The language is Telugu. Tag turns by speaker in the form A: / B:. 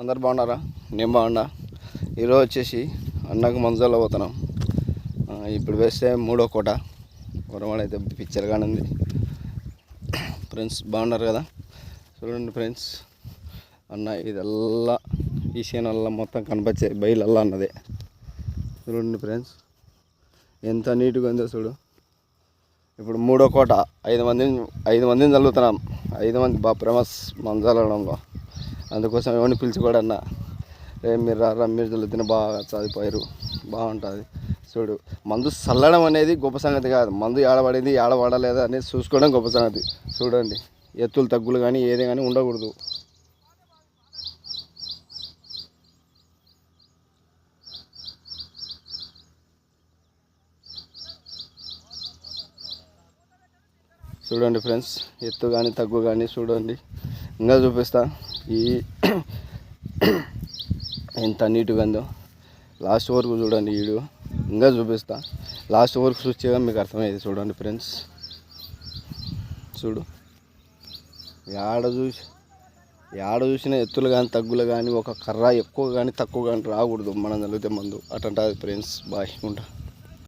A: అందరు బాగున్నారా? నేను బాగున్నా. ఈరోజు వచ్చేసి అన్నకు మంజాలో పోతున్నాం. ఇప్పుడు వేస్తే 3వ కోట వరమాడైతే పిక్చర్ కానీ ఉంది. ఫ్రెండ్స్ బాగున్నారు కదా? చూడండి ఫ్రెండ్స్, అన్న ఇదల్లా ఈ చేనల్లా మొత్తం కనిపించే బయలల్లా అన్నదే. చూడండి ఫ్రెండ్స్ ఎంత నీట్గా ఉందో చూడు. ఇప్పుడు 3వ కోట 5 మందిని చల్లుతున్నాం. 5 మంది బాగా ఫేమస్ మంజాలడంలో. అందుకోసం ఎవరిని పిలుచుకోడన్నా, మీరు రారా, మీరు చల్లుతున్న బాగా చదిపోయారు, బాగుంటుంది. చూడు, మందు చల్లడం అనేది గొప్ప సంగతి కాదు, మందు ఏడబడింది ఏడబడలేదు అనేది చూసుకోవడం గొప్ప సంగతి. చూడండి, ఎత్తులు తగ్గులు కానీ ఏది కానీ ఉండకూడదు. చూడండి ఫ్రెండ్స్, ఎత్తు కానీ తగ్గు కానీ చూడండి. ఇంకా చూపిస్తా ఈ ఎంత నీట్గా ఉందో. లాస్ట్ వరకు చూడండి వీడియో, ఇంకా చూపిస్తా. లాస్ట్ వరకు చూస్తే మీకు అర్థమయ్యేది. చూడండి ఫ్రెండ్స్, చూడు, ఏడ చూసిన ఎత్తులు కానీ తగ్గులు కానీ ఒక కర్ర ఎక్కువ కానీ తక్కువ కానీ రాకూడదు. మనం చదివితే మందు అటుంటుంది ఫ్రెండ్స్. బాయ్ ఉంటా.